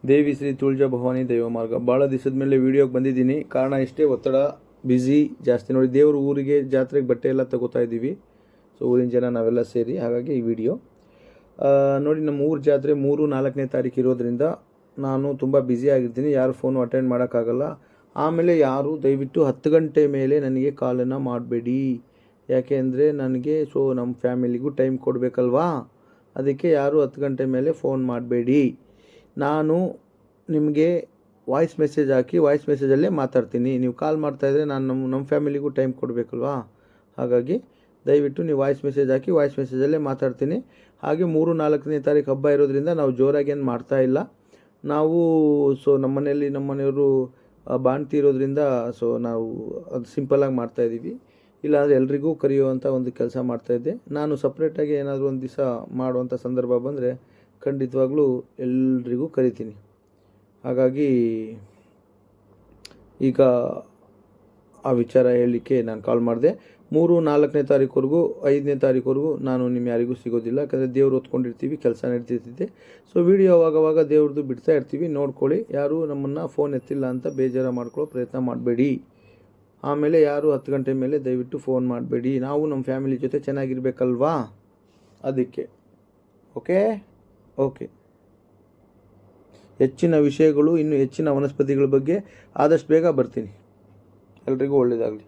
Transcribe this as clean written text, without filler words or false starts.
ದೇವಿ ಶ್ರೀ ತುಳಜಾ ಭವಾನಿ ದೈವ ಮಾರ್ಗ. ಭಾಳ ದಿವಸದ ಮೇಲೆ ವೀಡಿಯೋಗೆ ಬಂದಿದ್ದೀನಿ. ಕಾರಣ ಇಷ್ಟೇ, ಒತ್ತಡ, ಬ್ಯುಸಿ ಜಾಸ್ತಿ. ನೋಡಿ, ದೇವ್ರ ಊರಿಗೆ ಜಾತ್ರೆಗೆ ಬಟ್ಟೆ ಎಲ್ಲ ತಗೋತಾ ಇದ್ದೀವಿ. ಸೊ ಊರಿನ ಜನ ನಾವೆಲ್ಲ ಸೇರಿ, ಹಾಗಾಗಿ ಈ ವಿಡಿಯೋ ನೋಡಿ. ನಮ್ಮ ಊರ ಜಾತ್ರೆ 3-4ನೇ ತಾರೀಕು ಇರೋದ್ರಿಂದ ನಾನು ತುಂಬ ಬ್ಯುಸಿ ಆಗಿರ್ತೀನಿ. ಯಾರು ಫೋನು ಅಟೆಂಡ್ ಮಾಡೋಕ್ಕಾಗಲ್ಲ. ಆಮೇಲೆ ಯಾರು ದಯವಿಟ್ಟು 10 ಗಂಟೆ ಮೇಲೆ ನನಗೆ ಕಾಲನ್ನು ಮಾಡಬೇಡಿ. ಯಾಕೆ ಅಂದರೆ ನನಗೆ ನಮ್ಮ ಫ್ಯಾಮಿಲಿಗೂ ಟೈಮ್ ಕೊಡಬೇಕಲ್ವಾ. ಅದಕ್ಕೆ ಯಾರು 10 ಗಂಟೆ ಮೇಲೆ ಫೋನ್ ಮಾಡಬೇಡಿ. ನಾನು ನಿಮಗೆ ವಾಯ್ಸ್ ಮೆಸೇಜ್ ಹಾಕಿ ವಾಯ್ಸ್ ಮೆಸೇಜಲ್ಲೇ ಮಾತಾಡ್ತೀನಿ. ನೀವು ಕಾಲ್ ಮಾಡ್ತಾಯಿದ್ರೆ ನಾನು ನಮ್ಮ ಫ್ಯಾಮಿಲಿಗೂ ಟೈಮ್ ಕೊಡಬೇಕಲ್ವಾ. ಹಾಗಾಗಿ ದಯವಿಟ್ಟು ನೀವು ವಾಯ್ಸ್ ಮೆಸೇಜ್ ಹಾಕಿ ವಾಯ್ಸ್ ಮೆಸೇಜಲ್ಲೇ ಮಾತಾಡ್ತೀನಿ. ಹಾಗೆ 3-4ನೇ ತಾರೀಕು ಹಬ್ಬ ಇರೋದ್ರಿಂದ ನಾವು ಜೋರಾಗಿ ಏನು ಮಾಡ್ತಾಯಿಲ್ಲ. ನಾವು ನಮ್ಮ ಮನೆಯವರು ಬಾಣ್ತಿ ಇರೋದ್ರಿಂದ ನಾವು ಅದು ಸಿಂಪಲ್ಲಾಗಿ ಮಾಡ್ತಾಯಿದ್ದೀವಿ. ಇಲ್ಲಾಂದರೆ ಎಲ್ರಿಗೂ ಕರೆಯುವಂಥ ಒಂದು ಕೆಲಸ ಮಾಡ್ತಾಯಿದ್ದೆ. ನಾನು ಸಪ್ರೇಟಾಗಿ ಏನಾದರೂ ಒಂದು ದಿವಸ ಮಾಡುವಂಥ ಸಂದರ್ಭ ಬಂದರೆ ಖಂಡಿತವಾಗ್ಲೂ ಎಲ್ರಿಗೂ ಕರಿತೀನಿ. ಹಾಗಾಗಿ ಈಗ ಆ ವಿಚಾರ ಹೇಳಲಿಕ್ಕೆ ನಾನು ಕಾಲ್ ಮಾಡಿದೆ. 3-4ನೇ ತಾರೀಕುವರೆಗೂ 5ನೇ ತಾರೀಕುವರೆಗೂ ನಾನು ನಿಮ್ಮ ಯಾರಿಗೂ ಸಿಗೋದಿಲ್ಲ. ಯಾಕಂದರೆ ದೇವ್ರು ಹೊತ್ಕೊಂಡಿರ್ತೀವಿ, ಕೆಲಸ ನಡೀತಿರ್ತೈತೆ. ಸೊ ವಿಡಿಯೋ ಅವಾಗವಾಗ ದೇವ್ರದ್ದು ಬಿಡ್ತಾ ಇರ್ತೀವಿ, ನೋಡ್ಕೊಳ್ಳಿ. ಯಾರೂ ನಮ್ಮನ್ನು ಫೋನ್ ಎತ್ತಿಲ್ಲ ಅಂತ ಬೇಜಾರು ಮಾಡ್ಕೊಳ್ಳೋ ಪ್ರಯತ್ನ ಮಾಡಬೇಡಿ. ಆಮೇಲೆ ಯಾರು 10 ಗಂಟೆ ಮೇಲೆ ದಯವಿಟ್ಟು ಫೋನ್ ಮಾಡಬೇಡಿ. ನಾವು ನಮ್ಮ ಫ್ಯಾಮಿಲಿ ಜೊತೆ ಚೆನ್ನಾಗಿರ್ಬೇಕಲ್ವಾ, ಅದಕ್ಕೆ. ಓಕೆ. ಹೆಚ್ಚಿನ ವಿಷಯಗಳು, ಇನ್ನೂ ಹೆಚ್ಚಿನ ವನಸ್ಪತಿಗಳ ಬಗ್ಗೆ ಆದಷ್ಟು ಬೇಗ ಬರ್ತೀನಿ. ಎಲ್ರಿಗೂ ಒಳ್ಳೆಯದಾಗಲಿ.